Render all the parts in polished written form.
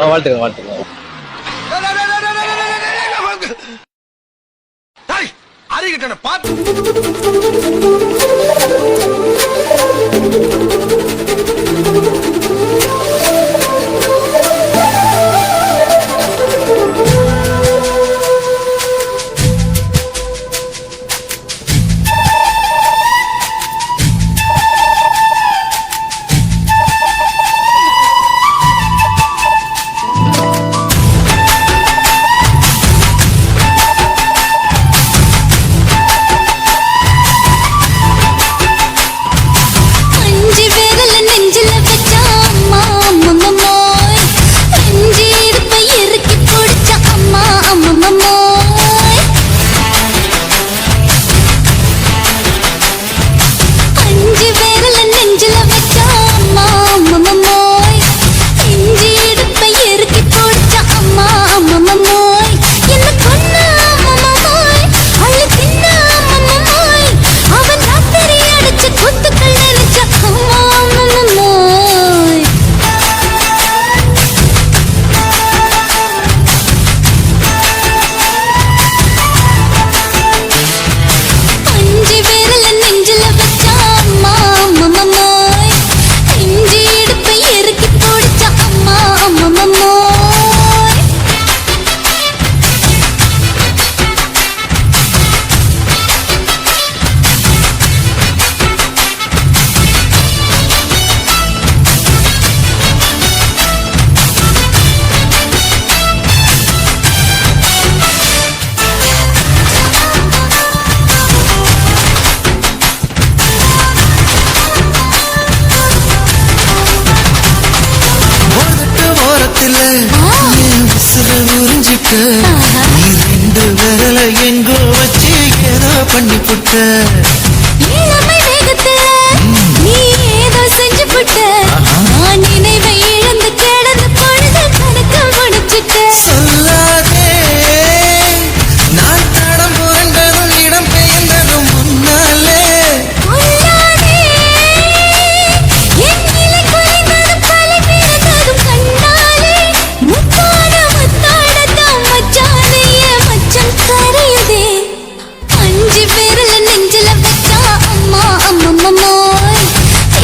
வாழ்த்துக்கள் வாழ்த்துக்கள். அறிகிட்டன பார்த்து ரெண்டு விரல எங்கோ வச்சு ஏதோ பண்ணி புட்ட இளமை வேகத்துல நீ ஏதோ செஞ்சு புட்ட நான் நினைவை இழந்து கிடந்து பொழுது கணக்கு முடிச்சுட்ட சொல்லாதே நான் தடம் புரண்டதும் இடம் பெயர்ந்ததும் முன்னாலே கொல்லாதே என் நிலை குறைந்ததும் தலை பிறந்ததும் கண்ணாலே முத்தான முத்தாடத்தான் மச்சானைய மச்சம் கரையுதே அஞ்சு விரல நெஞ்சில வச்சா அம்மா அம்மம்மோய்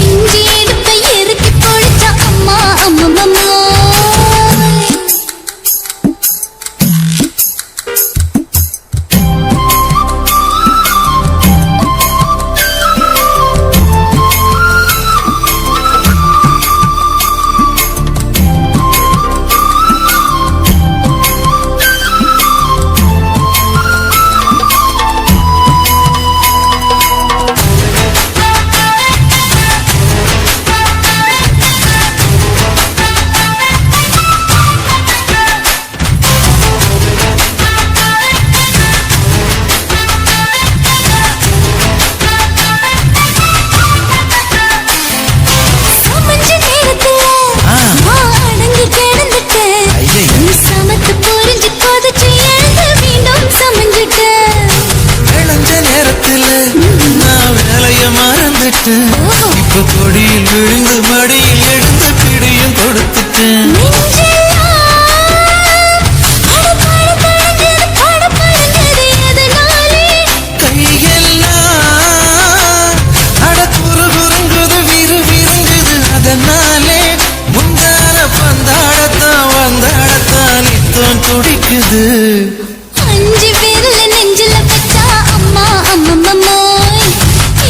இஞ்சி எடுப்பை இறுக்கி பொழிச்சா அம்மா அம்மம்மோய் இப்ப கொடியில் விழுந்து மடியில் எடுத்து பிடியும் கொடுத்துட்டேன் கையெல்லாம் அட குறு குறுங்குது விறு விருங்குது அதனாலே முந்தான பந்தாடத்தான் வந்தாடத்தான் நித்தம் துடிக்குது அஞ்சு விரல நெஞ்சில வச்சா அம்மா அம்மம்மோய்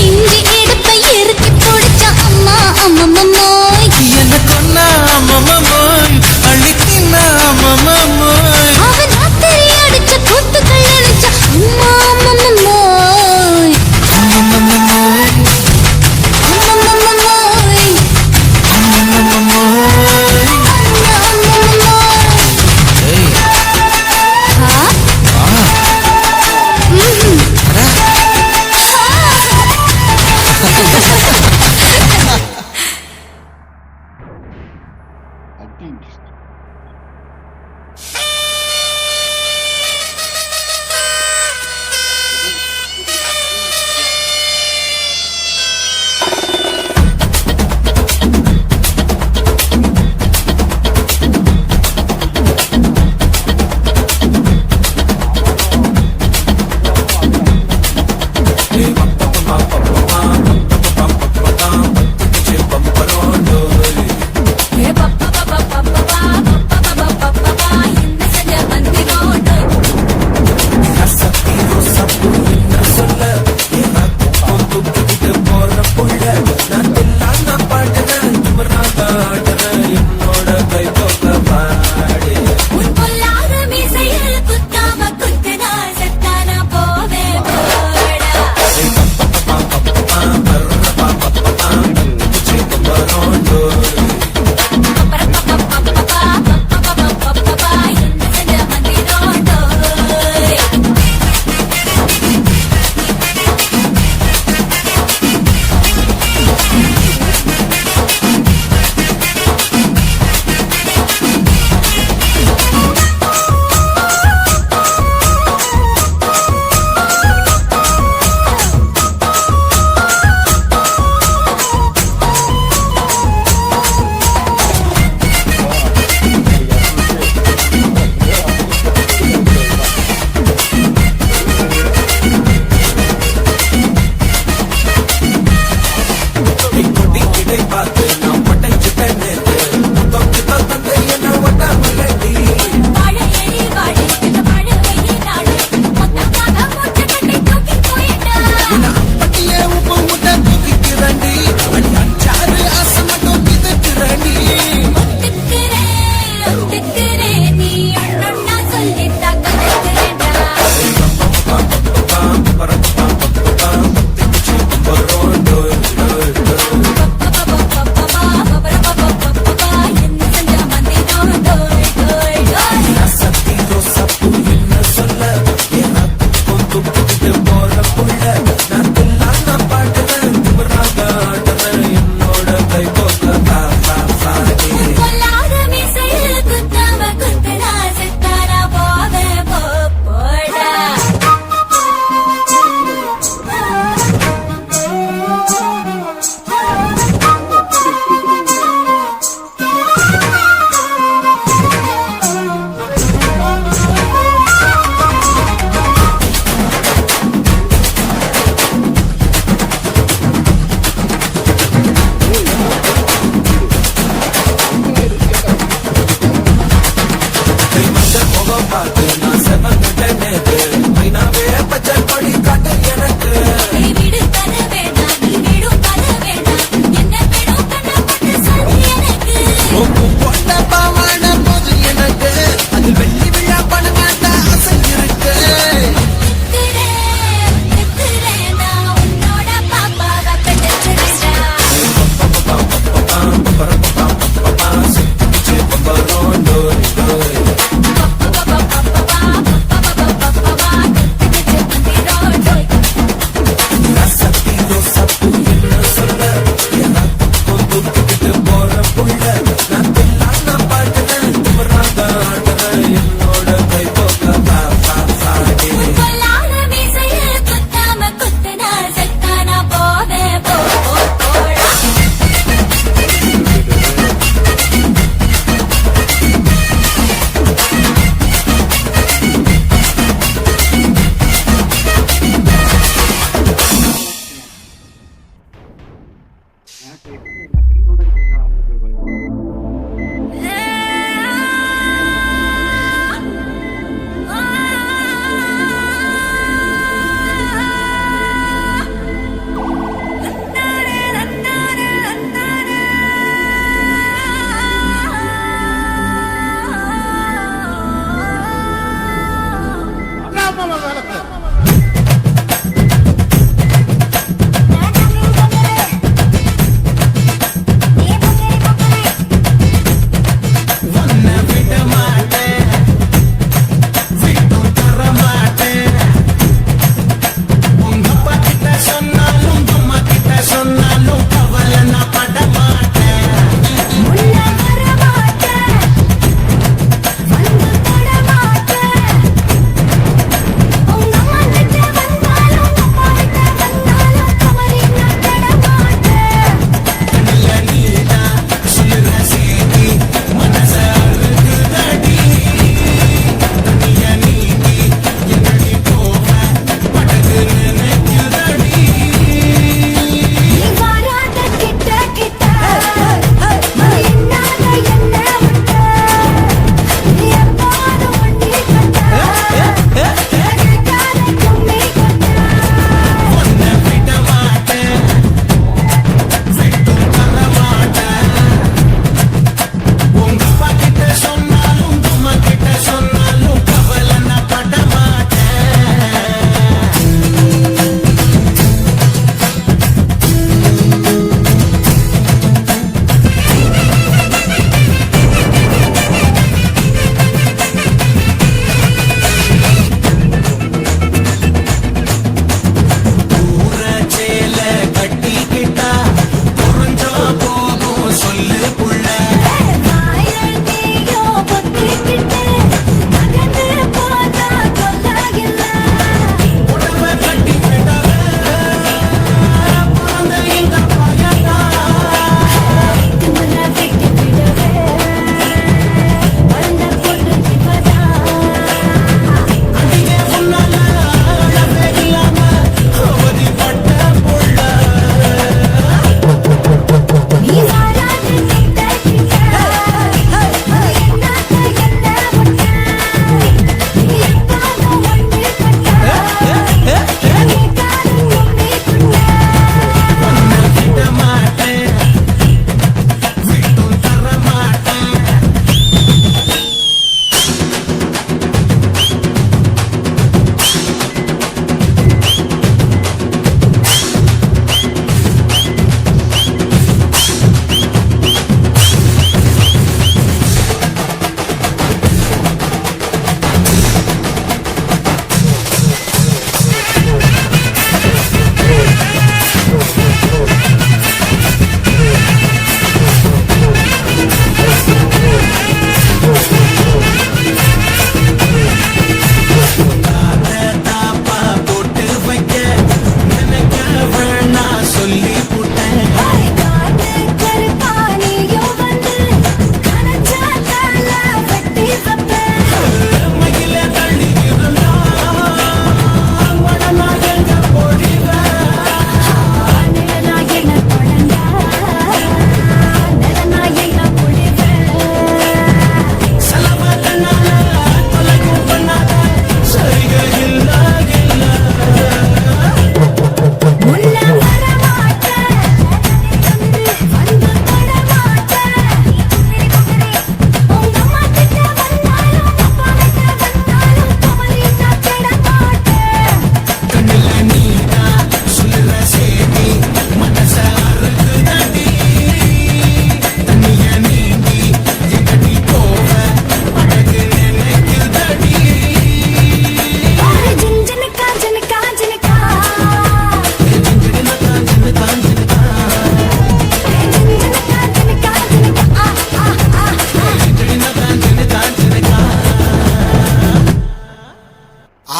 இஞ்சி எடுப்பை இறுக்கி பொழிச்சா அம்மா அம்மம்மோய் என்ன கொன்னா அம்மம்மோய் அழித்தின்னா அம்மம்மோய் அவன் ராத்திரி அடிச்ச கூத்துக்கள் நினைச்சா அம்மா அம்மம்மோய் அம்மம்மோய் அம்மம்மோய் அம்மம்மோய் அம்மம்மோய் ஏய்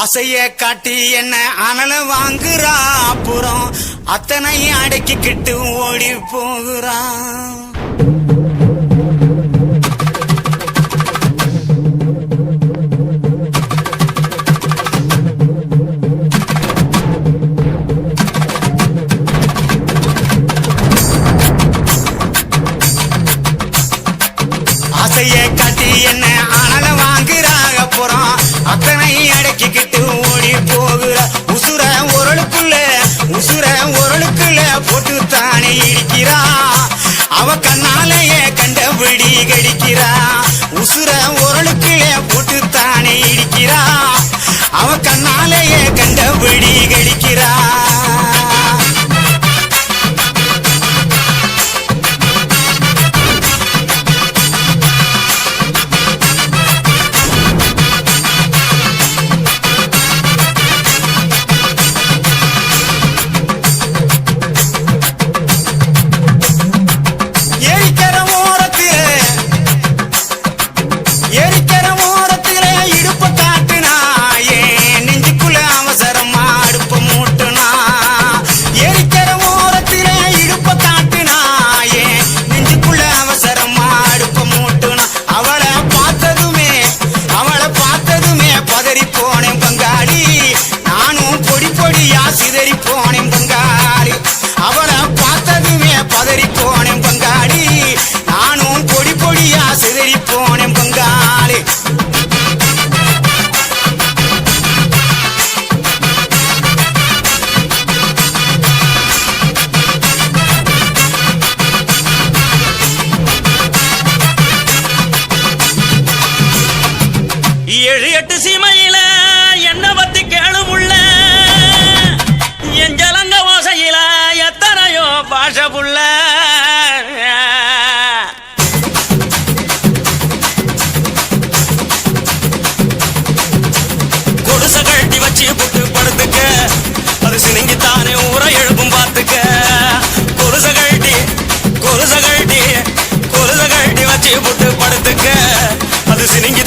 ஆசைய காட்டி என்ன அனல வாங்குறா, அப்புறம் அத்தனை அடக்கிக்கிட்டு ஓடி போகிறான். ஆசைய காட்டி என்ன அனல வாங்குறா, அப்புறம் அத்தனை அடக்கிக்கிட்டு ஓடி போகிற. உசுர உரளுக்குள்ள போட்டு தானே இடிக்கிறா, அவ கண்ணாலேயே கண்டபடி கடிக்கிறா. உசுர உரளுக்குள்ள போட்டு தானே இடிக்கிறா, அவ கண்ணாலேயே கண்டபடி கடிக்கிறா. ஏழு எட்டு சீமையில என்ன பத்தி கேளுமுள்ள, என் ஜலங்க ஓசையில எத்தனையோ பாஷ புள்ள. கொடுச கழட்டி வச்சு புட்டு படுத்துக்க, அது சினிங்கித்தானே ஊரை எழுப்பும் பார்த்துக்க. கொலுச கழட்டி வச்சு புட்டு படுத்துக்க, அது சினிங்கி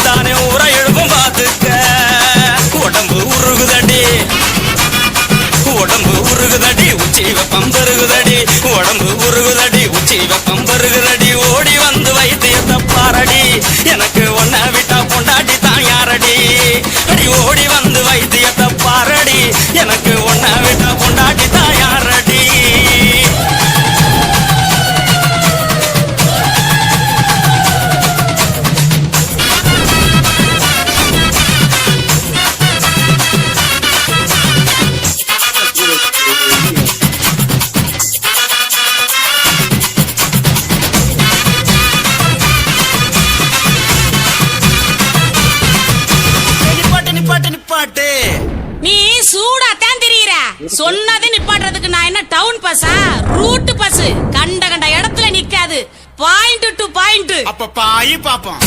பாயிண்ட் டு பாயிண்ட். அப்ப பாயி பாப்போம்.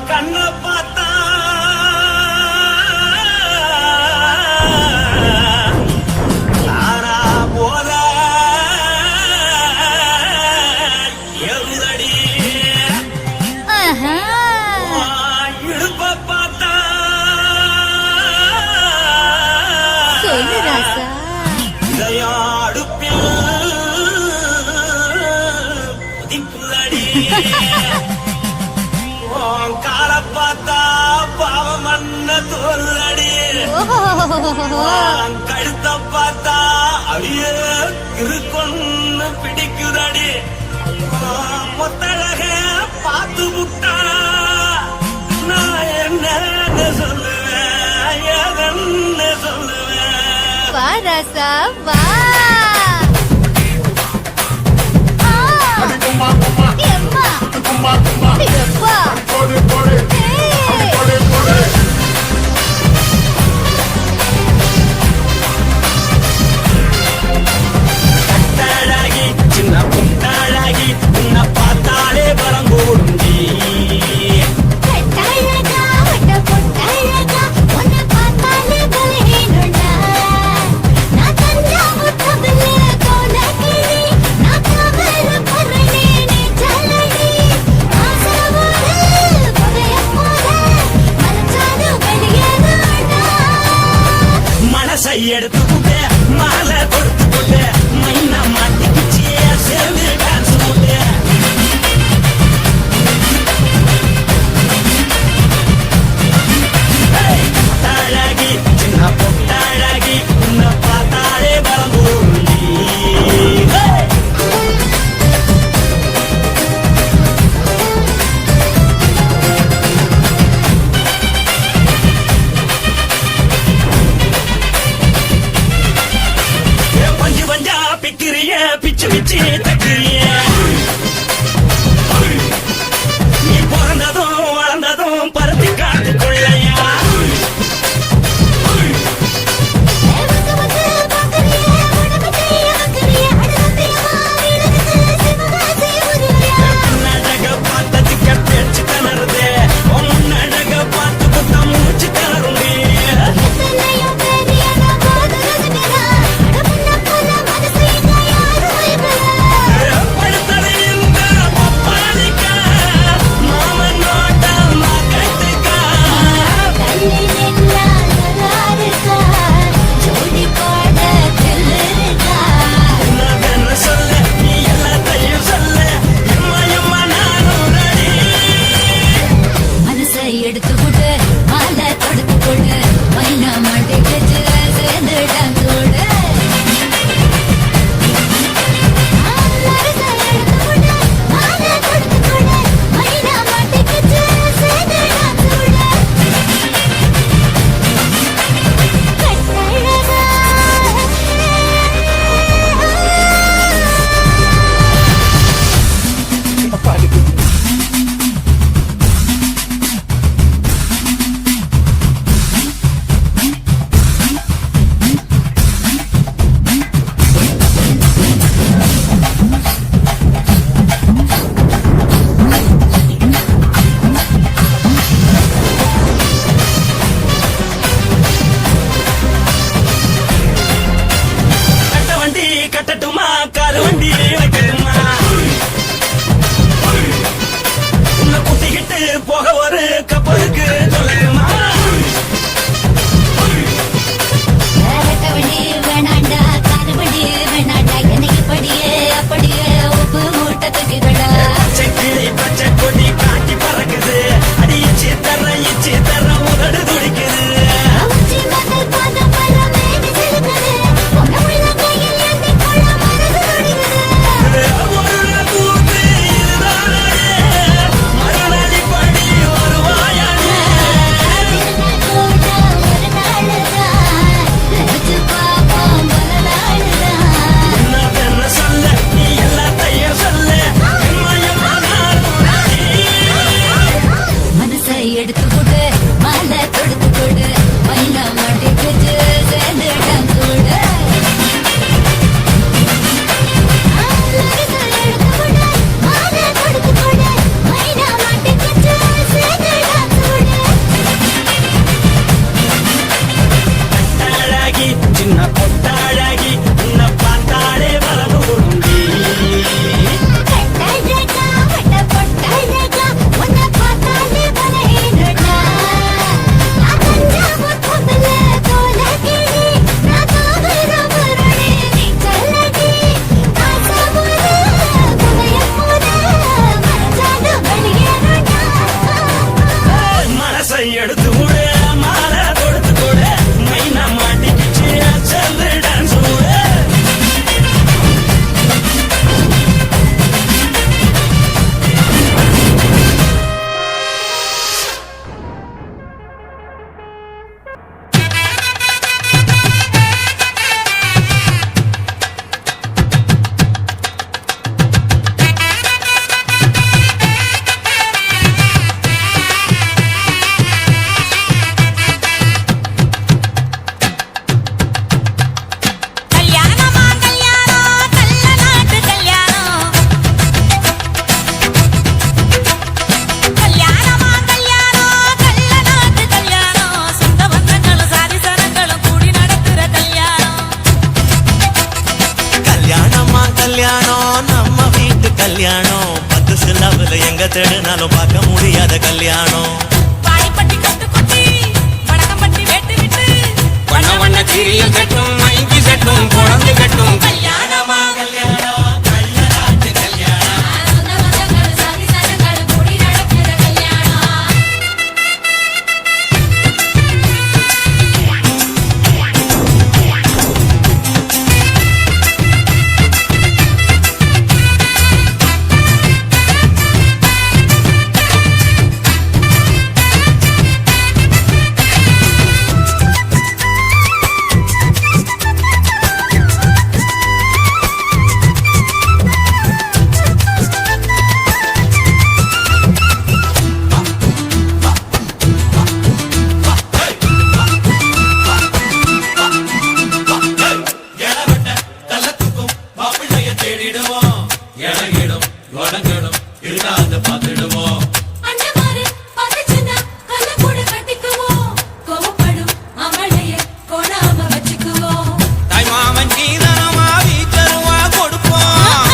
கண்ண பார்த்தா ஆனா போத எழுதடி இடுப்ப பார்த்தா சொல்லு ராசா. இதையாடுப்பில் புதிப்புதடி கால பார்த்தா பாவம் மண்ண தோல்தடி கழுத்த பார்த்தா அடியே இருக்குன்னு பிடிக்குதடி மொத்தழக பார்த்து விட்டா நான் என்ன சொல்லுவேன் எதன்னு சொல்லுவேன். வா ராசா வா. எம்மா எப்பா கட்டாழகி சின்ன புட்டாழகி உன்னை பார்த்தாலே பரங்கூடுண்டி. கட்டாழகா வட்ட பொட்டாழகா உன்னை பார்த்தாலே பலஹீனண்டா. நான் தஞ்சாவூர் தபல கோலகிரி நான் கவல பரணே நீ ஜலடி. ஆசையோடு புகையப்போல மனசாது வெளியேறாண்டா. மனசை எடுத்துக்கிட்டே மாலை கொடுத்துக்கிட்டே மைனா மாட்டிக்கிச்சியே சேர்ந்து டான்ஸ் போட்டு. அழகி சின்ன பொட்டழகி உன்னை பார்த்தாலே பரங்கூண்டி. பஞ்சு பஞ்சா பிக்கிறிய பிச்சு பிச்சு தக்கிறிய. நீ பிறந்ததும் வளர்ந்ததும் பருத்தி காட்டுக்குள்ளையா. வந்து வந்து பாக்கறியே உனக்கு தெரிய வைக்கறியே அடத்தியமா வீடுக்கு சிவகாசி உருளையா. நடக பார்த்ததுக்கு பேச்சு கலருதே நடக பார்த்து புத்தா மூச்சு கலருங்க. எத்தனையோ பெரியன போது ரசிக்கிறா அடமுன்ன போல மனசு இங்க யாரு வைப்பா. படுத்தது இந்த பப்பாளிக்கா மாமன் நோட்ட மகட்டுக்கா. கண்ணி நின்னா நல்லாருக்கா ஜோடி பாட தில்லுருக்கா. என்ன சொல்ல நீ எல்லாத்தையும் சொல்ல எம்மா எம்மா நானும் ரெடி. மனசை எடுத்துக்கிட்டு மாலை தொடுத்து கொடு மைனா மாட்டி வச்சு சேர்ந்து டான்ஸ் ஓடு. மனசை எடுத்துக்கிட்டு மாலை தொடுத்து எடுத்து போட்டு மாலை தொடுத்து கொடு மைனா மாட்டி வச்சு சேர்ந்து டான்ஸ் போடு அழகி சின்ன பொட்டழகி உன்னை பார்த்தாலே வரலூருண்டி மனசை எடுத்து விடு மாலை தொடுத்து கொடு மைனா மாட்டிக்கிச்சு செல்லு டான்ஸ் போடு கல்யாணமா கல்யாணம் கல்ல நாட்டு கல்யாணம் கல்யாணமா கல்யாணம் கல்ல நாட்டு கல்யாணம் சொந்த பந்தங்களும் சாதி சனங்களும் கூடி நடக்கிற கல்யாணம் கல்யாணமா கல்யாணம் நம்ம வீட்டு கல்யாணம் 10 சில்லாவில் எங்க தேடினாலும் பார்க்க முடியாத கல்யாணம் வாடிப்பட்டி கொட்டு கொட்டி வடக்கம்பட்டி வெட்டு விட்டு வண்ண வண்ண திரியும் கட்டும் மைக்கு சட்டும் குழந்தை கட்டும் கல்யாணமா சொந்த பந்தங்கள் சாதி சனங்கள் கூடி நடக்கிற கல்யாணம் கள்ளத்துக்கும் மாப்பிள்ளைய தேடிடுவோம் இறங்கிடும் வடங்கிடும் இருக்காத பார்த்துடுவோம் அண்ணமாரு பக்கச்சுன்னா கல்ல கூட கட்டிக்குவோம் கோவப்படும் அவளையே கொடாம வச்சுக்குவோம் தாய் மாமன் நீதானமா வீச்சருவா கொடுப்போம்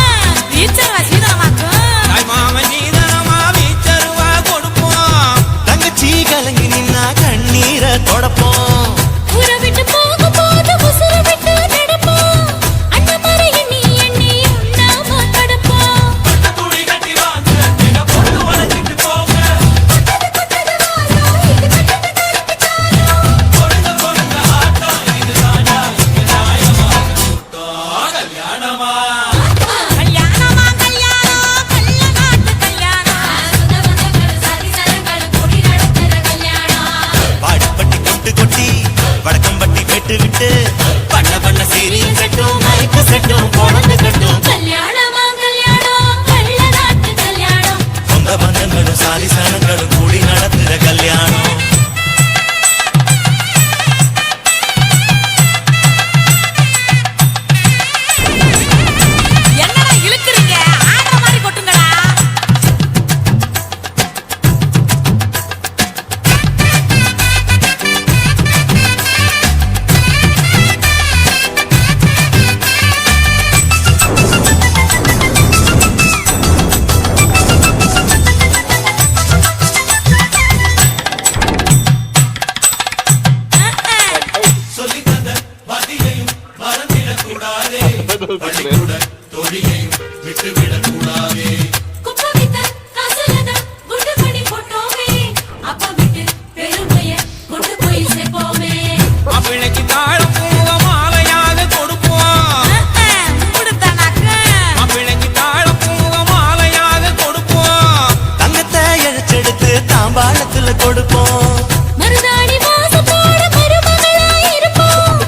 டீச்சர் வசீதமாக்கும் தாய் மாமன் நீதானமா வீச்சருவா கொடுப்போம் தங்கச்சி கலங்கி நின்னா கண்ணீரை தொடப்போம் ஊரை விட்டு போகும்போது உசுரை விட்டு நடப்போம் அண்ணமாரு எண்ணி எண்ணி உண்ணாம தடுப்போம் துணி கட்டி வாங்க எங்க பொண்ணு வளைச்சிட்டு போங்க கொடுங்க ஆட்டம் இதுதானா இங்க நியாயமா கல்யாணமா கல்யாணமா கல்யாணம் கல்ல நாட்டு கல்யாணம் சொந்த பந்தங்கள் சாதி சனங்கள் கூடி நடக்கிற கல்யாணம் பாடிப்பட்டி கொட்டு கொட்டி வடக்கம்பட்டி வெட்டு விட்டு பண்ண பண்ண சீரியல் செட்டும் மைக்கு செட்டும் குழந்தை கட்டும் கல்யாணமா கல்யாணம் கள்ள நாட்டு கல்யாணம் சொந்த பந்தங்களும் சாதி சனங்களும் கூடி நடத்துற கல்யாணம் என்னடா இழுக்குறீங்க ஆடுற மாதிரி கொட்டுங்கடா சொல்லித்தந்த பதியையும் மறந்திடக்கூடாதே பள்ளிக்கூட தொழிலையும் விட்டுவிடக்கூடாதே குப்பை வித்த காசுலத குண்டு பண்ணி போட்டோமே அப்பா விட்டு பெருமைய கொண்டு போய் சேர்ப்போமே மாப்பிள்ளைக்கு தாழம் பூவ மாலையாக கொடுப்போம் கொடுத்தானாக்க மாப்பிள்ளைக்கு தாழம் பூவ மாலையாக கொடுப்போம் தங்கத்தை இழைச்செடுத்து தாம்பாளத்துல கொடுப்போம் மருதாணி வாசத்தோட மருமகளா இருப்போம்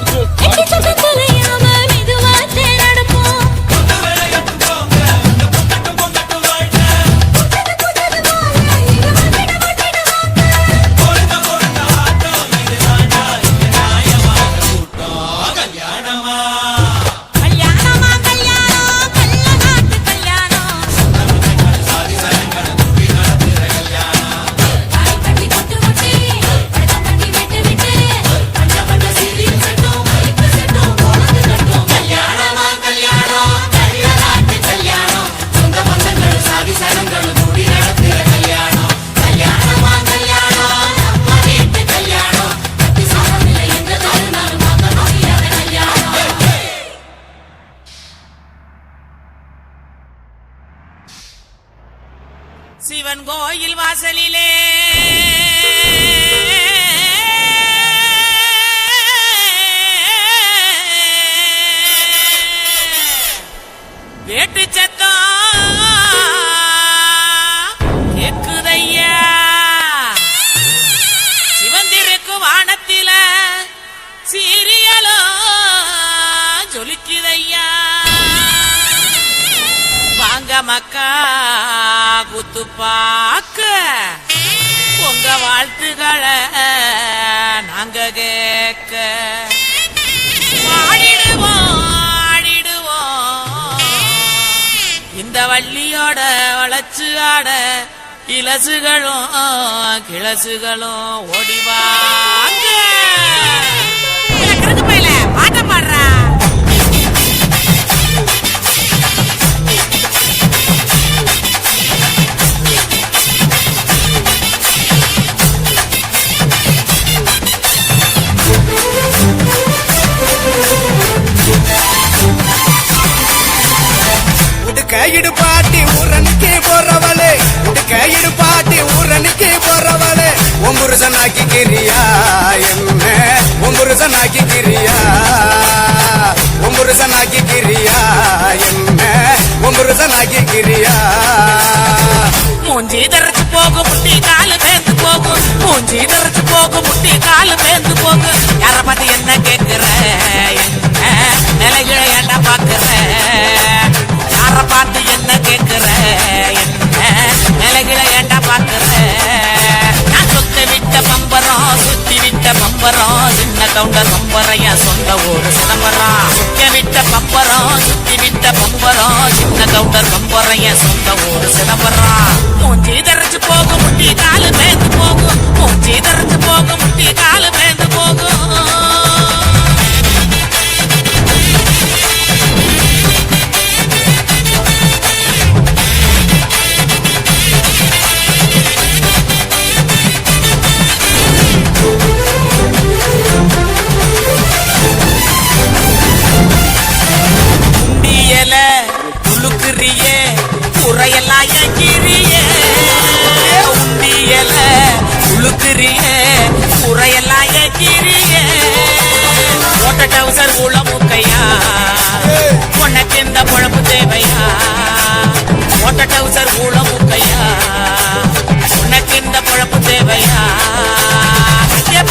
எட்டி சொந்த தொலையாம மெதுவா தேரடுப்போம் கொண்டு விளையாட்டு போங்க அந்த பொங்கட்டும் பொங்கட்டும் வாழ்க்கை வாசலிலே வேட்டு சத்தம் கேக்குதையா சிவந்திருக்கு வானத்தில சீரியலோ ஜொலிக்குதையா வாங்க மக்கா குத்து பாக்க உங்க வாழ்த்துக்களை நாங்க கேட்க ஆடிடுவோம் ஆடிடுவோம் இந்த வள்ளியோட வளச்சு ஆட இலசுகளும் கிளசுகளும் ஓடிவாங்க கிழக்கு பையில பாட்ட பாடுறா கையிடு பாட்டி ஊரணிக்கு போறவளே கையிடு பாட்டி ஊரணிக்கு போறவளே ஒம்புருசனாக்கி கிரியா என்ன ஒம்புருசனாக்கி கிரியா ஒம்புருசனாக்கி கிரியா என்ன ஒம்புருசனாக்கி கிரியா மூஞ்சி தரைச்சு போகும் முட்டி காலு பேந்து போகும் மூஞ்சி தரைச்சு போகும் முட்டி காலு பேந்து போகும் யார பார்த்து என்ன கேக்குற என்ன நிலைகளை ஏண்டா பாக்குற யார பார்த்து என்ன கேக்குற என்ன நிலைகளை ஏண்டா பாக்குற நான் சொத்த விட்ட பம்பரம் சுத்தி விட்ட பம்பரம் சின்ன கவுண்டர் பம்பரைய சொந்த ஊரு சிதம்பரம் சுத்த விட்ட பம்பரம் சுத்தி விட்ட பம்பரம் சின்ன கவுண்டர் பம்பரைய சொந்த ஊரு சிதம்பரம் மூஞ்சி தரைச்சு போகும் முட்டி காலு பேந்து போகும் மூஞ்சி தரைச்சு போகும் முட்டி காலு பேந்து போகும் உளுக்குறியே குறையெல்லாம் எங்கிரியே உண்டியல உளுக்குறியே குறையெல்லாம் எங்கிரியே ஓட்ட டவுசர் உளமுக்கையா உனக்கு இந்த பொழப்பு தேவையா ஓட்ட டவுசர் உளமுக்கையா உனக்கு இந்த பொழப்பு தேவையா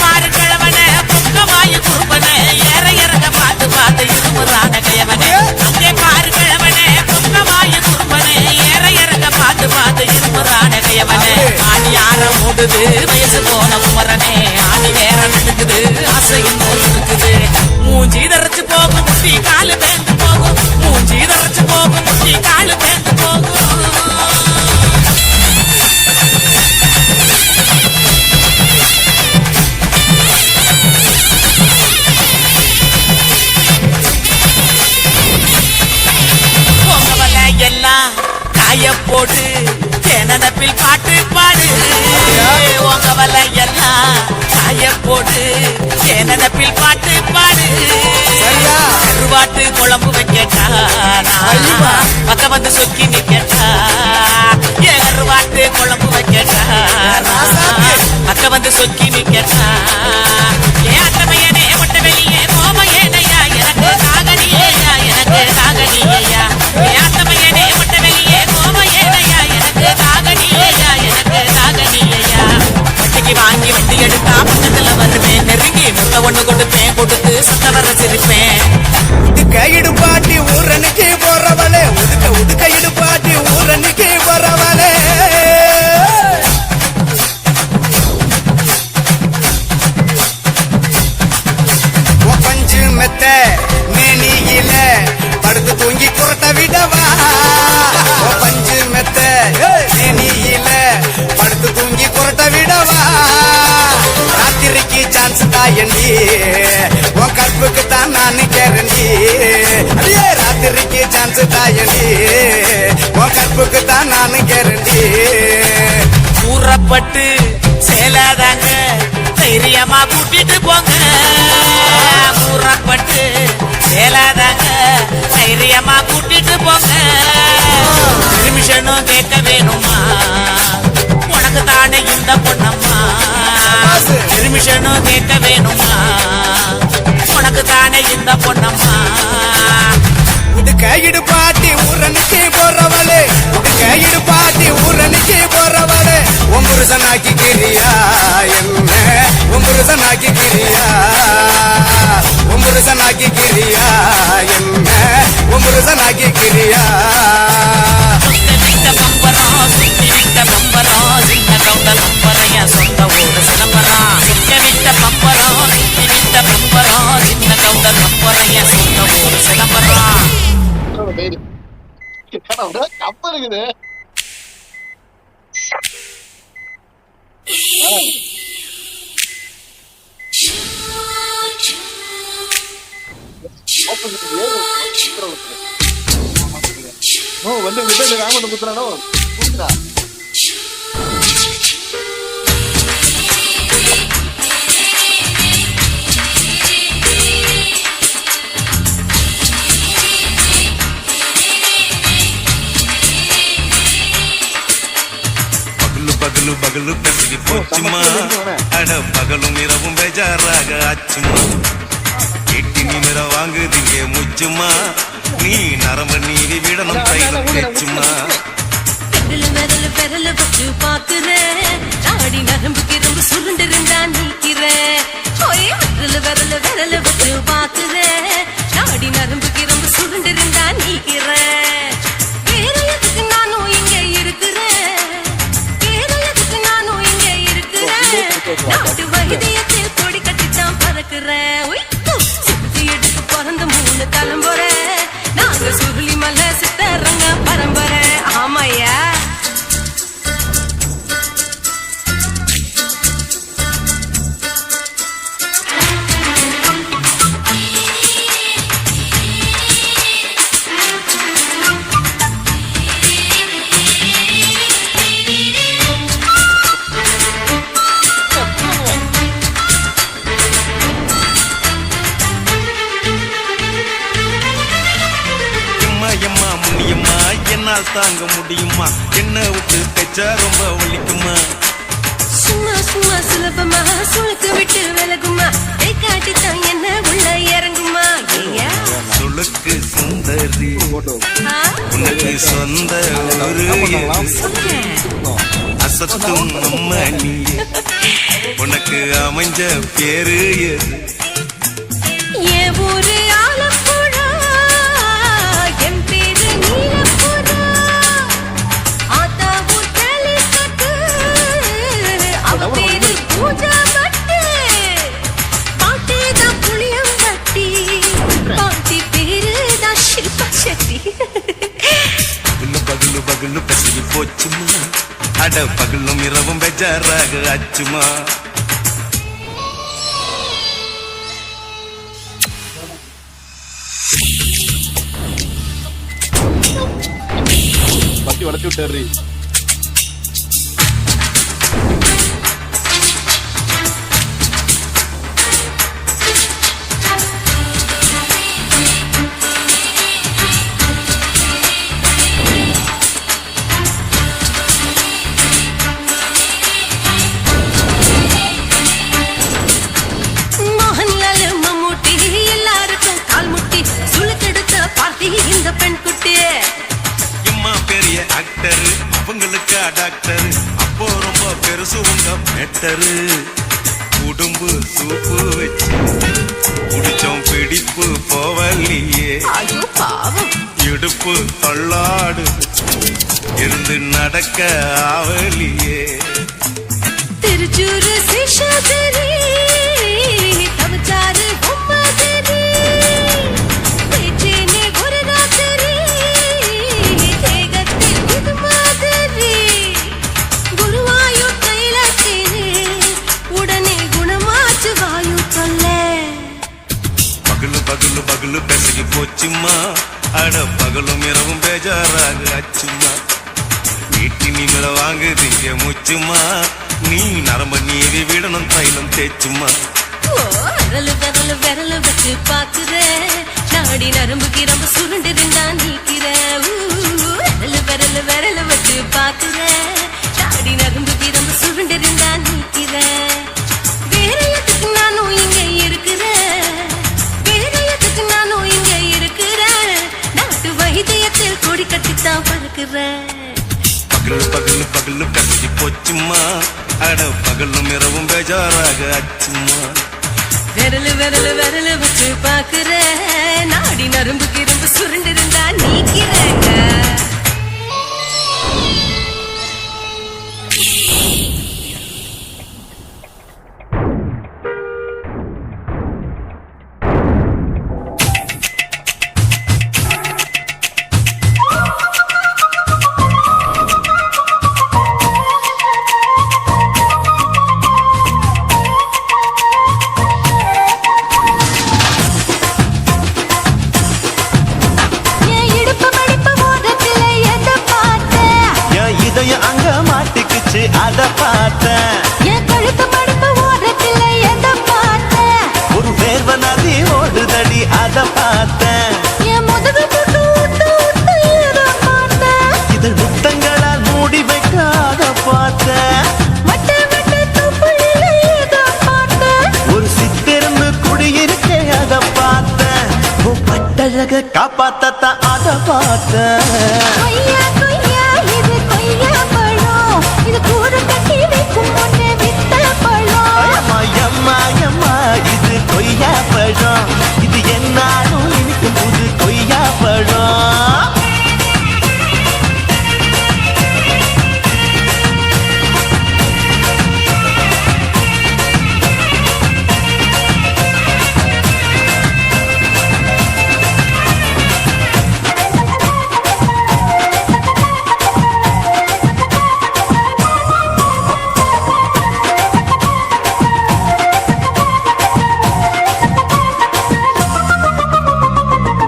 பாரு கிழவன பொங்கமாய குறும்பன ஏற இறங்க பார்த்து பார்த்து இருமுறான கையவனே அங்கே பாரு கிழவனே பொங்கமாய குறும்பன ஏற இறங்க பார்த்து பார்த்து இருமுறான கையவனே ஆடி யார மூடுது வயசு போன குமரனே ஆடி வேற நடக்குது ஆசையும் இருக்குது மூஞ்சி தரைச்சு போகும் முட்டி காலு பேந்து போகும் மூஞ்சி தரைச்சு போகும் முட்டி காலு பேந்து போகும் எல்லாம் காய போட்டு தேனதப்பில் பாட்டு பாடு உங்க வலை எல்லாம் காய போட்டு தேனதப்பில் பாட்டு பாடு கருவாட்டு குழம்பு வைக்கட்டா பக்க வந்து சொக்கி நிக்கட்டா ஏன் கருவாட்டு குழம்பு வைக்கட்டா பக்க வந்து சொக்கி நிக்கட்டா ஏன் அட்டமையனே ஒட்ட வெளியே கோம ஏனையா எனக்கு காகனியா எனக்கு காகனியா ஏன் அட்டமையனே ஒட்ட வெளியே கோம ஏனையா எனக்கு காகனியா எனக்கு காகனியா வட்டிக்கு வாங்கி வண்டி எடுத்தா பக்கத்துல வருவேன் நெருங்கி முத்த ஒண்ணு கொடுப்பேன் கொடுத்து சத்த வர சிரிப்பேன் கையிடு பாட்டி ஊரணிக்கு போறவளே உடுக்க இடு பாட்டி ஊரணிக்கு போறவளே பஞ்சு மெத்த மேனியில படுத்து தூங்கி குரட்ட விடவா பஞ்சு மெத்த மேனியில படுத்து தூங்கி குரட்ட விடவா ராத்திரிக்கு சான்ஸ் தாயண்டி உன் கற்புக்கு தான் நான் கேரண்டி அடியே ராத்திரிக்கு சான்ஸ் தாயண்டி உன் கற்புக்கு தான் நான் கேரண்டி கூறப்பட்டு சேலாதாங்க தைரியமா கூட்டிட்டு போங்க கூறப்பட்டு சேலாதாங்க தைரியமா கூட்டிட்டு போங்க நிமிஷனும் கேட்க வேணுமா உனக்கு பெர்மிஷனும் கேட்க வேணுமா உனக்கு தானே இந்த பொண்ணம்மா உடுக்க இடுபாட்டி ஊரணிக்கு போறவளே உடுக்க இடுபாட்டி ஊரணிக்கு போறவளே ஒம்புருசனாக்கி கிரியா என்ன ஒம்புருசனாக்கி கிரியா ஒம்புருசனாக்கி கிரியா என்ன ஒம்புருசனாக்கி கிரியா சுத்தி விட்ட பம்பரம் சுத்தி விட்ட பம்பரம் சின்ன கவுண்டர் பம்பரைய சொந்த ஊரு சிதம்பரம் சுத்தி விட்ட பம்பரம் சுத்தி விட்ட பம்பரம் சின்ன கவுண்டர் பம்பரைய சொந்த ஊரு சிதம்பரம் கப்ப இருக்குது வந்து விட்டு ராமன் குத்துறானோ கூட்டுறா பகலு பகலு கசகி போச்சுமா அட பகலும் இரவும் பேஜாராக ஆச்சுமா எட்டி நிமிர வாங்குதிங்க முச்சுமா நீ நரம்ப நீதி விடணும் தைலம் பேச்சுமா விரல விரல வச்சு பாக்குறேன் நாடி நரம்புக்கு ரொம்ப சுருண்டு இருந்தா நீக்கிறேன் விரல விரல வச்சு பாக்குறேன் நாடி நரம்புக்கு ரொம்ப சுருண்டு இருந்தா நீக்கிறேன் வேற எதுக்கு நானும் இங்க இருக்கிறேன் வேற எதுக்கு நானும் இங்க இருக்கிறேன் நாட்டு வைத்தியத்தில் கொடி கட்டித்தான் பறக்குறேன் சுத்தி எடுத்து பிறந்த 3 தலைமுறை நாங்க சுருளி மலை சித்தரங்க பரம்பரை ஆமையா என்னால் தாங்க முடியுமா என்ன விட்டு தைச்சா ரொம்ப வலிக்குமா சும்மா சும்மா சுலபமா சுளுக்கு விட்டு விலகுமா கை காட்டித்தான் என்ன உள்ள இறங்குமா சுளுக்கு சுந்தரி உனக்கு சொந்த ஊரு அசத்தும் அம்மா நீ உனக்கு அமைஞ்ச பேரு என் ஊரு ஆலப்புழா என் பேரு நீலப்புறா ஆத்தா ஊர் கேலிக்கட்டு அவ பேரு பூஜா பட்டு பாட்டேதான் புளியம் கட்டி பாட்டி பேரு தான் ஷில்பா செட்டி பகலு பகலு பசகி போச்சுமா அட பகலும் இரவும் பெஜாராக ஆச்சுமா பத்தி வளர்த்தி விட்டாரு மோகன்லால் மம்முட்டி எல்லாருக்கும் கால் முட்டி சுளுக்கெடுத்த பார்த்தி இந்த பெண் குட்டி அம்மா பெரிய ஆக்டர் அவங்களுக்கு டாக்டர் அப்போ ரொம்ப பெருசு உங்க மேட்டரு உடும்பு சூப்பு வச்சு குடிச்சோம் பிடிப்பு போவலியே ஐயோ பாவம் இடுப்பு தள்ளாடு இருந்து நடக்க ஆவலியே திருச்சூரு சேஷாதிரி தவச்சாரு பொம்மாதிரி பேச்சேனே ஒரு ராத்திரி தேகத்தில் இது மாதிரி குருவாயூர் தைலத்தேனே உடனே குணமாச்சு வாயு சொல்ல பகலு பகலு பகலு பெசகி போச்சுமா அட பகலும் இரவும் பேஜாராக ஆச்சுமா வீட்டி நிமிர வாங்குதிங்க முச்சுமா நீ நரம்ப நீதி விடணும் தைலம் தேச்சுமா விரல் விரல் வச்சு பாக்குறேன் நாடி நரம்புக்கு ரொம்ப சுருண்டு இருந்தா நீக்கிறேன் விரல் வச்சு பாக்குறேன் நாடி நரம்புக்கு ரொம்ப சுருண்டு இருந்தா நீக்கிறேன் வேற பாக்குறேன். பகல் பகல் பகல் கட்டி போச்சுமா அட பகலும் இரவும் பேஜாராக அச்சுமா விரலு விரலு விரலு வச்சு பாக்குறேன். நாடி நரம்பு கிரும்பு சுருண்டிருந்தா நீக்கிறேங்க. என் இடுப்பு மடிப்பு ஓரத்துல எதை பார்த்தேன்? என் இதயம் அங்க மாட்டிக்குச்சு அத பார்த்தேன். என் கழுத்து மடிப்பு ஓரத்துல எதை பார்த்தேன்? ஒரு வேர்வ நதி ஓடுதடி அத பார்த்தேன். என் முதுகு புட்டு ஊத்து ஊத்து எதை பார்த்தேன்? இதழ் முத்தங்களால் மூடி வைக்க அத பார்த்தேன். வட்ட வட்ட தொப்புளில எதை பார்த்தேன்? ஒரு சித்திரந்து குடியிருக்கே அத பார்த்தேன். உன் பட்டழக காப்பாத்தத்தான் அத பார்த்தேன். கொய்யா கொய்யா இது கொய்யா பழம். இது கூட கட்டி வைக்கும் முன்னே வித்த பழம். அம்மா அம்மா அம்மா இது கொய்யா பழம். இது என்னாலும் இனிக்கும் புது கொய்யா பழம்.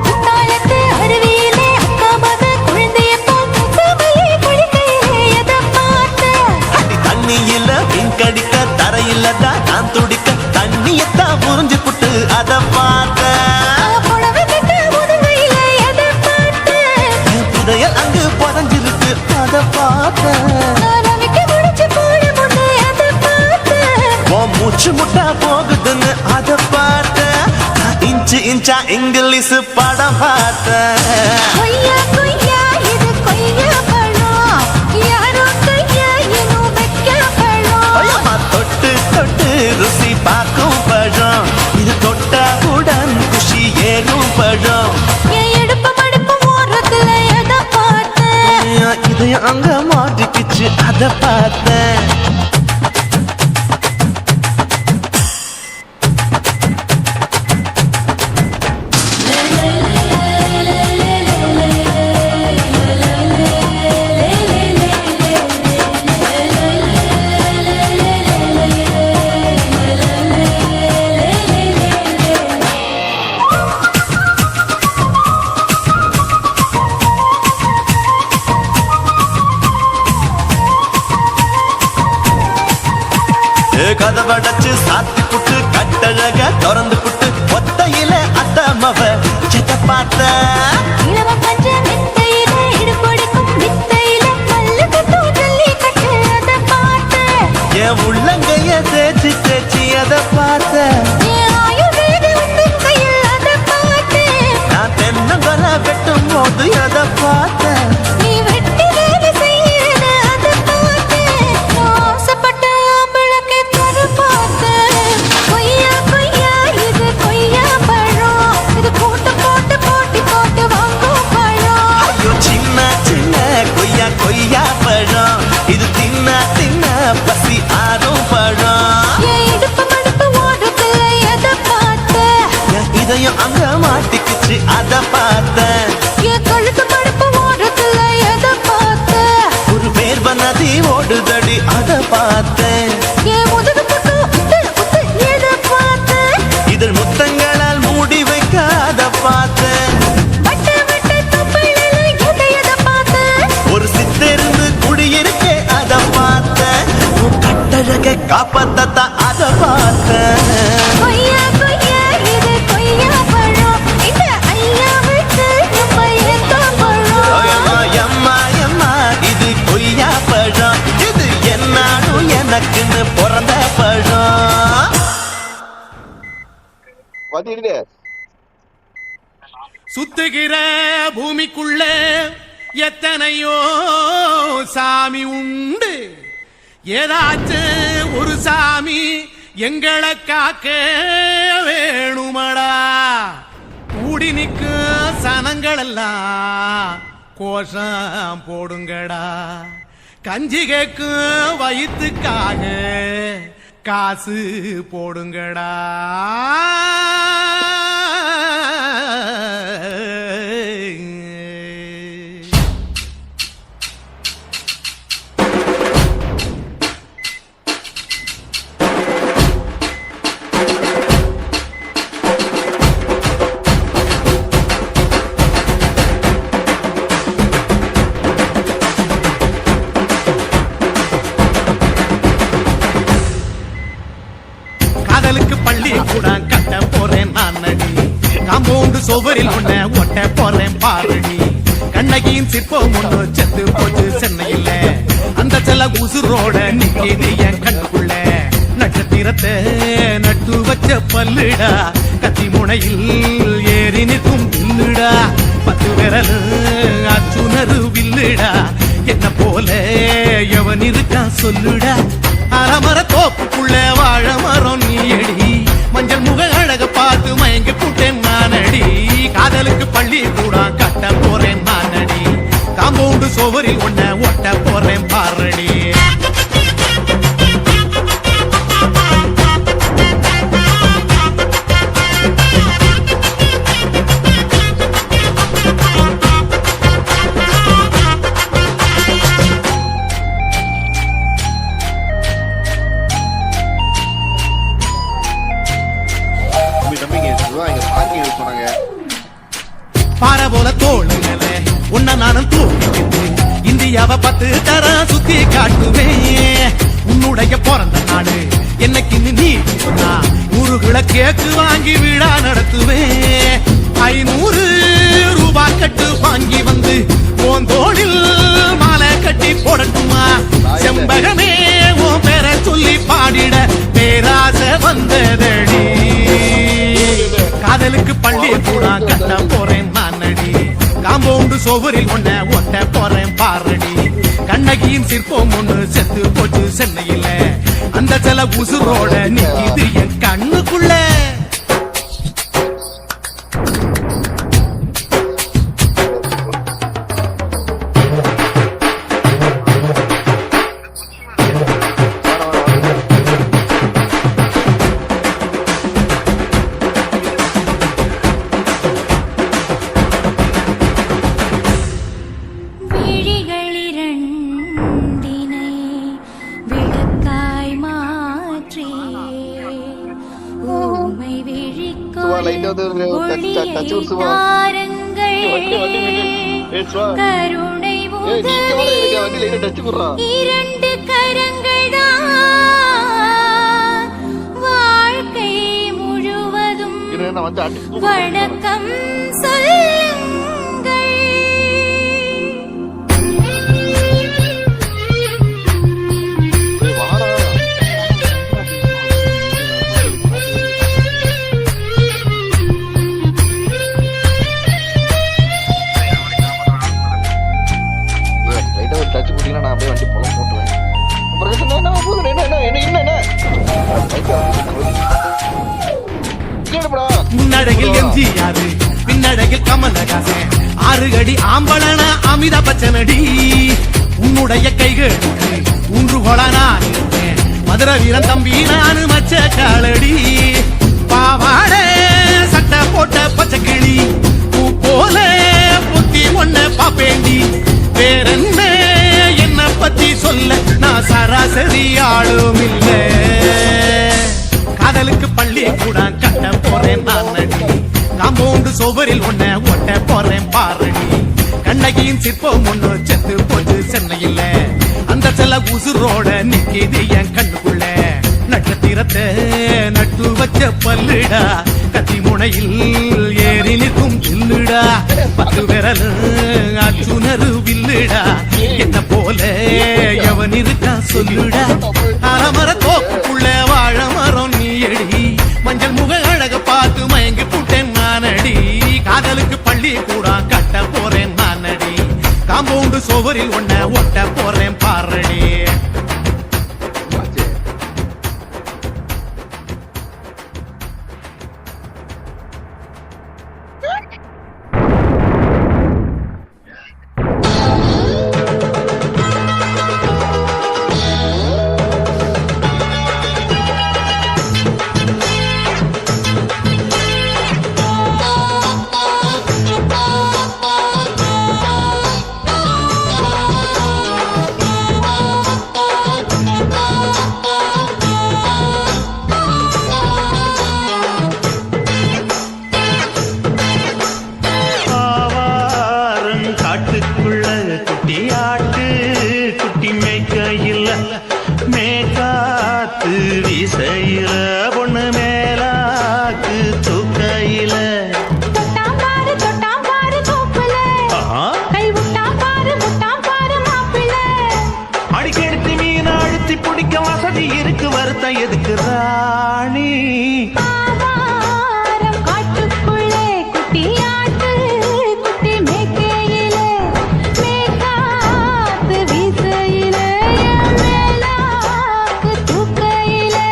குத்தாலத்து அருவியிலே அக்கா மக குழந்தைய போல் முகமையே குளிக்கையிலே எதை பார்த்தேன்? அடி தண்ணியில மீன் கடிக்க தரையில தான் நான் துடிக்க தண்ணியத்தான் புரிஞ்சு புட்டு அத பார்த்தேன். புடவை கட்ட முதுகையில எதை பார்த்தேன்? என் புதையல் அங்கு புதஞ்சிருக்கு அத பார்த்தேன். நான் ரவிக்கு முடிச்சு போட முன்னே எதை பார்த்தேன்? உன் மூச்சு முட்டா போகுதுன்னு அத பார்த்தேன். நான் இன்ச்சு இன்ச்சா இங்கிலீஷ் படம் பார்த்தேன். கொய்யா கொய்யா இது கொய்யா பழம். யாரோ கையா இன்னும் வைக்க பழம். ஐயம்மா தொட்டு தொட்டு ருசி பார்க்கும் பழம். இது தொட்டாவுடன் குஷி ஏறும் பழம். என் இடுப்பு மடிப்பு ஓரத்துல எதை பார்த்தேன்? என் இதயம் அங்க மாட்டிக்கிச்சு அத பார்த்தேன். கதவடைச்சு சாத்தி புட்டு கட்டழக திறந்து புட்டு ஒத்தையில அத்தமவ சித்த பார்த்த. இளவ பஞ்ச மெத்தையில இடுப்பொடிக்கும் வித்தையில மல்லு கட்டும் ஜல்லி கட்டு அதை பார்த்தேன். என் உள்ளங்கைய தேய்ச்சி தேய்ச்சி அத பார்த்த. என் ஆயுர்வேத உந்தன் கையில் அதை பார்த்தேன். நான் தென்னங்கொலை வெட்டும் போது அத பார்த்த. நீ வெட்டி வேலை செய்யறது அதை பார்த்தேன். நான் ஆசைப்பட்ட ஆம்பளுக்கு தர பார்த்தேன். கொய்யா கொய்யா இது கொய்யா பழம். இது போட்டு போட்டு போட்டி போட்டு வாங்கும் பழம். ஐயோ சின்ன சின்ன கொய்யா கொய்யா பழம். இது தின்ன தின்ன பசி ஆறும் பழம். என் இடுப்பு மடிப்பு ஓரத்துல எதை பார்த்தேன்? என் இதயம் அங்க மாட்டிக்குச்சு அத பார்த்தேன். என் கழுத்து மடிப்பு ஓரத்துல எதை பார்த்தேன்? ஒரு வேர்வ நதி ஓடுதடி அத பார்த்தேன். என் முதுகு புட்டு உத்து உத்து எதை பார்த்தேன்? இதழ் முத்தங்களால் மூடி வைக்க அத பார்த்தேன். வட்ட வட்ட தொப்புளில எதை பார்த்தேன்? ஒரு சித்திருந்து குடியிருக்கே அத பார்த்தேன். உன் கட்டழக காப்பாத்தத்தான் அத பார்த்தேன். கொய்யா கொய்யா இது கொய்யா பழம். இந்த ஐயாவுக்கு நம்ம ஏத்த பழம். அம்மா அம்மா அம்மா இது கொய்யா பழம். இது என்னாலும் எனக்குன்னு பிறந்த பழம். பாத்தீங்களே சுத்துகிற பூமிக்குள்ள எத்தனையோ சாமி உண்டு, ஏதாச்சும் ஒரு சாமி எங்களை காக்க வேணுமடா. கூடி நிற்கும் சனங்கள் எல்லாம் கோஷம் போடுங்கடா. கஞ்சி கேக்கும் வயிற்றுக்காக காசு போடுங்கடா. காதலுக்கு பள்ளி கூட கட்ட போறேன் நான் நடி. காம்பவுண்டு சுவரில் உன்னை ஒட்ட போறேன் பாரடி. கண்ணகியின் சிற்பம் ஒண்ணு செத்து போச்சு சென்னையில். அந்த செல்ல உசுரோட நிக்கிது என் கண்ணுக்குள்ள. நட்சத்திரத்தை நட்டு வச்ச பல்லுடா, கத்தி முனையில் ஏறி நிற்கும் வில்லுடா. 10 விரல் அச்சுணரு வில்லுடா. என்ன போல எவன் இருக்கான் சொல்லுடா. அறமர தோப்புக்குள்ள வாழ மரம் நீயடி. மஞ்சள் முக அழக பார்த்து மயங்கி போட்டேன் நானடி. காதலுக்கு பள்ளி கூட கட்ட போறேன் நானடி. காம்பவுண்டு சோவரில் ஒன்ன ஒட்ட போறேன் பாரடி. பாறை போல தோளுங்களே உன்ன நானும் தூக்கிட்டு இந்தியாவை 10 தரம் சுத்தி காட்டுவேன். உன்னுடைய பிறந்த நாடு என்னைக்கு நீ சொன்னா 100 கிலோ கேக்கு வாங்கி விழா நடத்துவேன். 500 ரூபாய் கட்டு வாங்கி வந்து போந்தோளில் மாலை கட்டி போடட்டுமா. செம்பகமே உன் பேரை சொல்லி பாடிட பேராசை வந்ததடி. காதலுக்கு பள்ளி கூட கட்ட போறேன் நானடி. காம்பவுண்டு சோவரில் ஒன்ன ஒட்ட போறேன் பாரடி. கண்ணகியின் சிற்பம் ஒண்ணு செத்து போச்சு சென்னையில். அந்த சில உசுரோட நிக்கிது என் கண்ணுக்குள்ள. கருணை இரண்டு கரங்கள் வாழ்க்கை முழுவதும் வணக்கம் சொல்லுங்கள். நான் அப்படியே வண்டி போல போட்டுவேன். முன்னழகில் எம்ஜிஆர், பின்னழகில் கமலஹாசன், 6 அடி ஆம்பளன அமிதாப் பச்சனடி. உன்னுடைய கைகளுக்கு ஊன்றுகோலா நான் இருப்பேன். மதுரை வீரன் தம்பி நானு மச்ச காலடி. பாவாட சட்டை போட்ட பச்சை கிளி பூ போல புத்தி ஒன்ன பாப்பேண்டி. வேறென்ன என்ன பத்தி சொல்ல நான் சராசரி ஆளும் இல்ல. காதலுக்கு பள்ளி கூட கட்ட போறேன் நானடி. காம்பவுண்டு சோவரில் ஒன்ன ஒட்ட போறேன் பாரடி. கண்ணகியின் சிற்பம் ஒண்ணு செத்து போச்சு சென்னையில். அந்த செல்ல உசுரோட நிக்கிது என் கண்ணுக்குள்ள. நட்சத்திரத்தை நட்டு வச்ச பல்லுடா, கத்தி முனையில் ஏறி நிற்கும் வில்லுடா. 10 விரல் அச்சுணரு வில்லுடா. என்ன போல எவன் இருக்கா சொல்லுடா. அறமர தோப்புக்குள்ள வாழ மரம் நீயடி. மஞ்சள் முக அழக பார்த்து மயங்கி புட்டேன் நானடி. காதலுக்கு பள்ளி கூட கட்ட போறேன் நானடி. காம்போ சுவரில் உன்னை ஒட்ட போறேன் பாரடி. காட்டுக்குள்ள குட்டியாட்டு குட்டி மேய்க்கையில் மேக்காத்து வீசையில பொண்ணு மேலாக்கு தூக்கையில தொட்டாம் பாரு தோப்புல கை விட்டாம் பாரு மாப்பிள்ள. அடிக்கெடுத்து மீன் அழுத்தி பிடிக்க வசதி இருக்கு வருத்தம் எதுக்கு ராணி. ஆவாரம் காட்டுக்குள்ளே குட்டியாட்டு குட்டி மேய்க்கையிலே மேய்க்காத்து வீசையிலே மேலாக்கு தூக்கையிலே.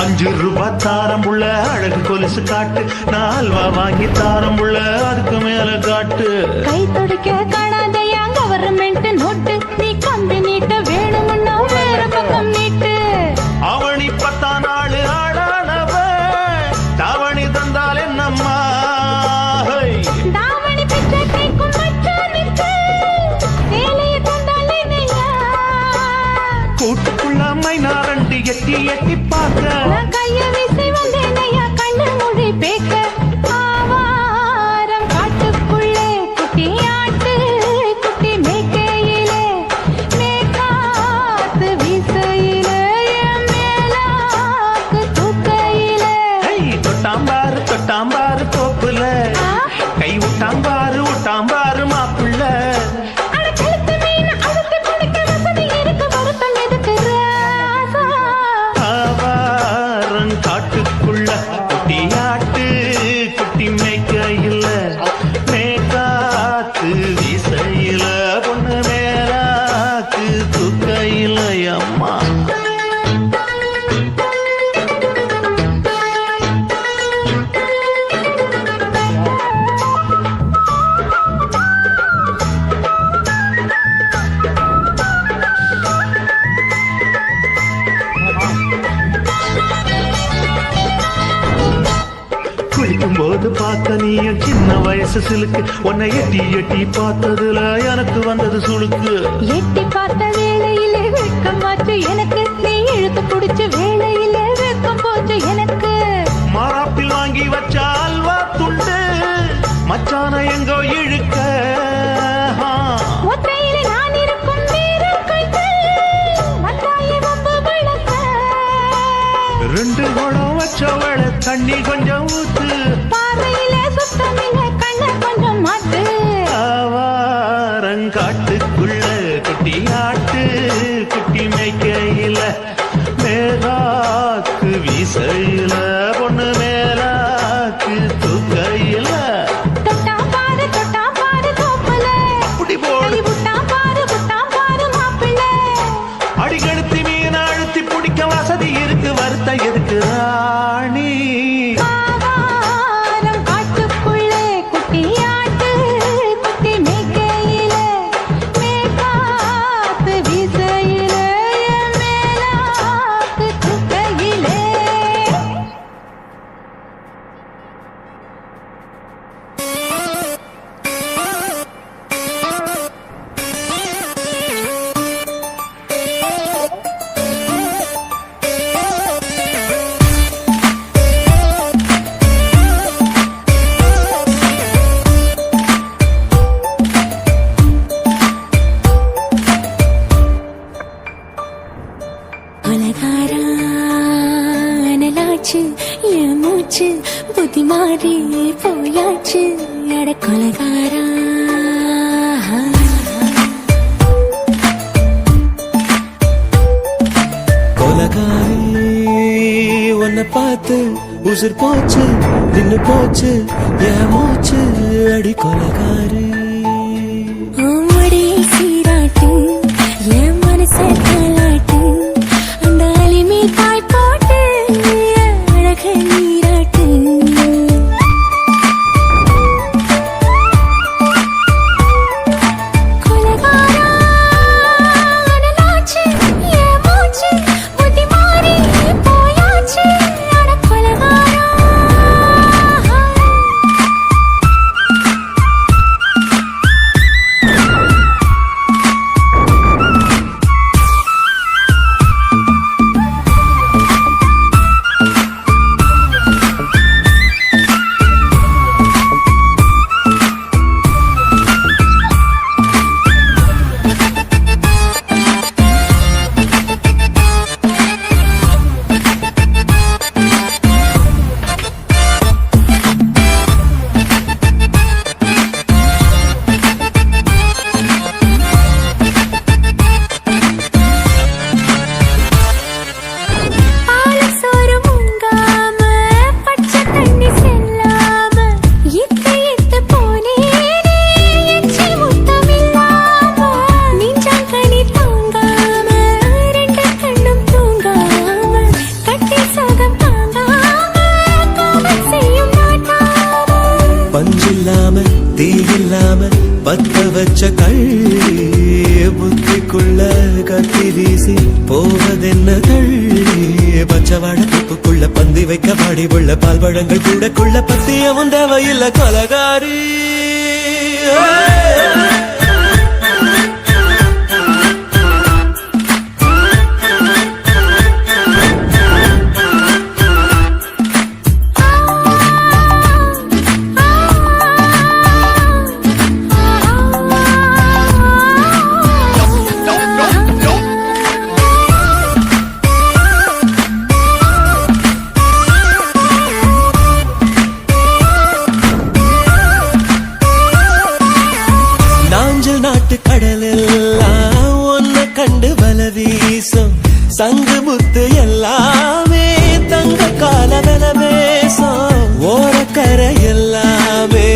₹5 தாரம் உள்ள அழகு கொலுசு காட்டு, 4 வாங்கி தாரம் உள்ள அதுக்கு மேல காட்டு. கை துடிக்க காணாதையா கவர்மெண்ட் நோட்டு, நீ கம்பி நீட்ட வேணும்னா வேற பக்கம் நீட்டு. அவனி 10 நாள் ஆடானவ தாவணி தந்தால் என்னம்மா. தாவணி பிச்சை கேட்கும் மச்சானுக்கு சேலையை தந்தாலே நெய்யா. கூட்டுக்குள்ள மைனாரண்டி எட்டி எட்டி பார்க்க நான் கைய வீசி வந்தேனையா கண்ணு மொழி பேக்க. ஆவாரம் காட்டுக்குள்ளே குட்டியாட்டு குட்டி மேய்க்கையிலே மேய்க்காத்து வீசையிலே மேலாக்கு தூக்கையிலே. தொட்டாம்பாரு தோப்புல கை விட்டாம்பாரு மாப்பிள்ள. அட கழுத்து மீன் அழுத்தி பிடிக்க வசதி இருக்கு வருத்தம் எதுக்கு ராசா. ஆவாரம் காட்டுக்குள்ள குட்டியாட்டு குட்டி மேய்க்கையில் மேய்க்காத்து வீசையில பொண்ணு மேலாக்கு தூக்கையில் அம்மா. குளிக்கும் போது பார்த்த நீயும் சின்ன வயசு சிலுக்கு, உன்னை எட்டி எட்டி பார்த்ததுல எனக்கு வந்தது சுளுக்கு. எட்டி பார்த்த வேளையிலே வெட்கம் மாற்று எனக்கு, நீ இழுத்து பிடிச்ச வேளையிலே வெட்கம் போச்சு எனக்கு. மாறாப்பில் வாங்கி வச்ச அல்வா துண்டு மச்சான எங்கோ இழுக்க. ஒத்தையிலே நான் இருக்கும் நேரம் கைத்து மத்தாயி வம்பு விளக்க. 2 குடம் வச்சவள தண்ணி கொஞ்சம் ஊத்து, பார்வையிலே சுத்தமில்லை கண்ண கொஞ்சம் மாட்டு. ஆவாரங்காட்டுக்குள்ள குட்டியாட்டு குட்டி மேய்க்கையில மாறி போயாச்சு அட கொலகாரா கொலகாரி உன்னை பார்த்து உசுர் போச்சு நின்னு போச்சு என் மூச்சு அடி கொலகாரி ஆமடி சீராட்டு என் மனச தாலாட்டு அந்த அலிமே தாய் போட்டு அழக நீராட்டு கொலகாரா அனலாச்சு என் மூச்சு புத்தி மாறி போயாச்சு அட கொலகாரா பாலசோறு முங்காம பச்சை தண்ணி செல்லாம இத்து போனேனே எச்சி முத்தமில்லாம நெஞ்சாங்கனி தாங்காம ரெண்டு கண்ணும் தூங்காம கட்டி சோகம் தாங்காம காமம் செய்யும் நாட்டாம பஞ்சில்லாம தீ இல்லாம பத்த வச்ச கள்ளி புத்திக்குள்ள கத்தி வீசி போவதென்ன தள்ளி பச்சவாட துப்புக்குள்ள பந்தி வைக்க பாடி உள்ள பால் பழங்கள் கூடக்குள்ள பத்தியமும் தேவையில்லை கொலகாரி நாஞ்சல் நாட்டு கடலெல்லாம் ஒன்ன கண்டு வல வீசும் சங்கு முத்து எல்லாமே தங்க கால வெல பேசும் ஓரக்கரை எல்லாமே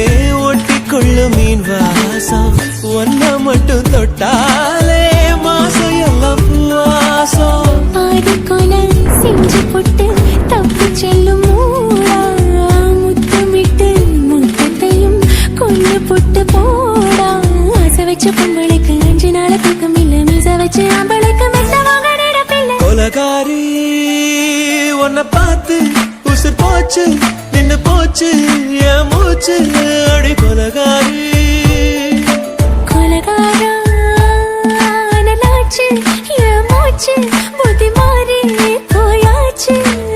ஒட்டிக்கொள்ளும் மீன் வாசம் ஒன்ன மட்டும் தொட்டாலே மாசம் எல்லாம் வாசம் பாதி கொலை செஞ்சு போட்டு தப்பு செல்லும் மூடா முத்தமிட்டு முத்தத்தையும் கொண்டு போட்டு போடா ஆசை வச்ச பொம்பளைக்கு 5 நாள் தூக்கம் இல்ல மீச வச்சு ஆம்பளைக்கு மெத்த வாங்க நடப்பில்லை கொலகாரி உன்னை பார்த்து உசுர் போச்சு நின்னு போச்சு என் மூச்சு அடி கொலகாரி கொலகாரா அனலாச்சு என் மூச்சு புத்தி மாறி போயாச்சு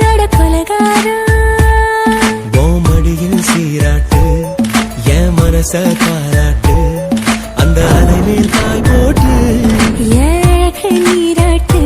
அட கொலகாரா மடியில் சீராட்டு என் மனச காலாட்டு அந்த அலைமேல் தாய் போட்டு ஏக நீராட்டு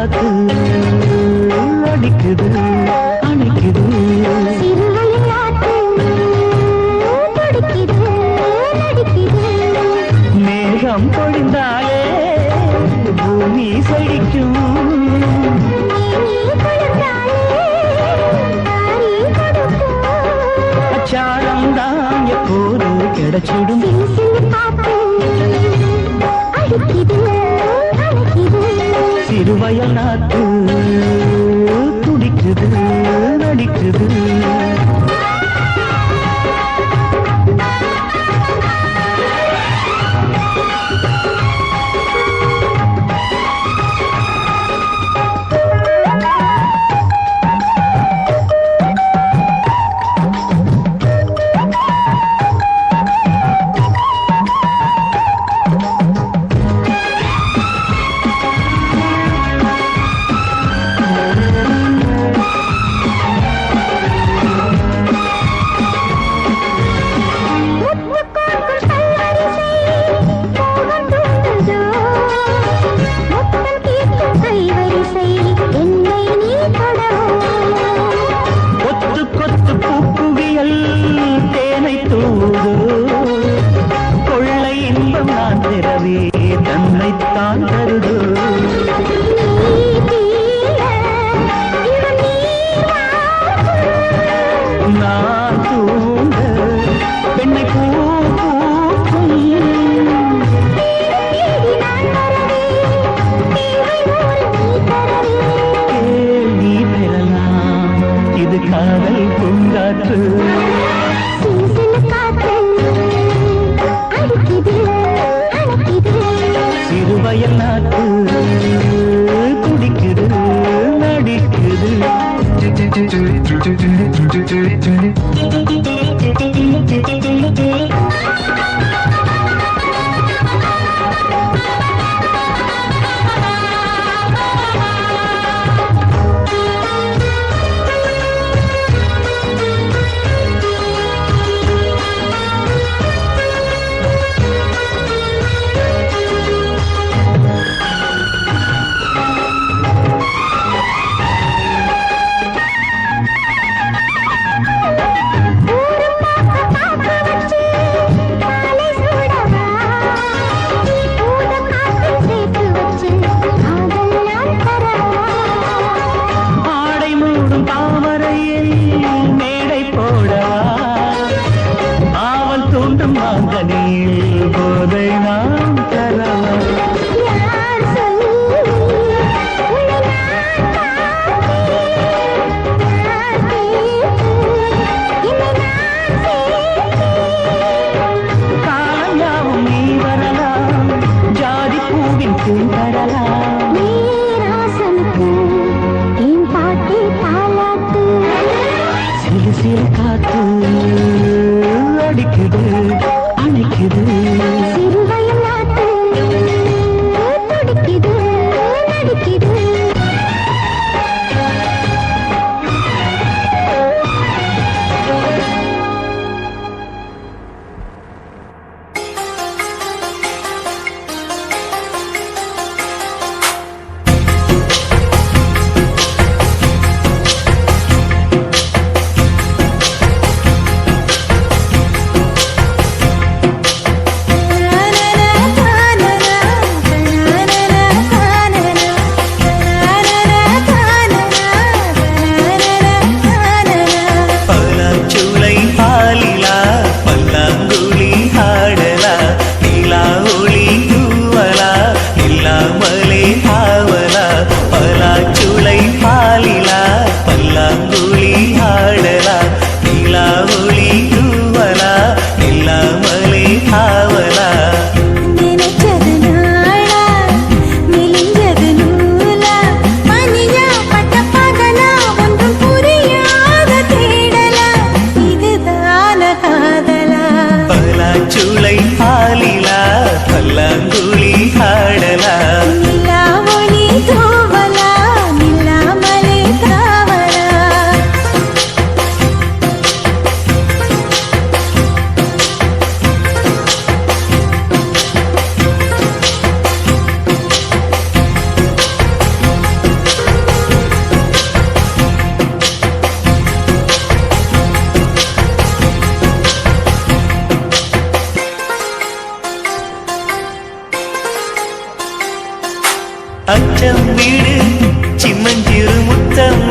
காத்து அடிக்குது அணைக்குது சிறுவயல் காத்து துடிக்குது நடிக்குது மேகம் பொழிந்தாலே பூமி செழிக்கும் அச்சாரம் தான் எப்போது கிடைச்சிடும் சிறுவயல் நாத்து துடிக்குது நடிக்குது தன்னைத்தான் தருது நான் தூங்க பெண்ணை பூ பூக்கும் கேள்வி பெறலாம் இது காதல் பூங்காற்று சிறுவயல் நாட்டு குடிக்குது நடிக்குது போதை நாம் தரலாம் காயாவும் நீ வரலாம் ஜாதி பூவின் பூ தரலாம் சிறு சிறு காத்து அடிக்குது அணைக்குது சிறுவயல் நாட்டு துடிக்குது நடிக்குது அச்சம் வீடு சின்னஞ்சிறு முத்தம்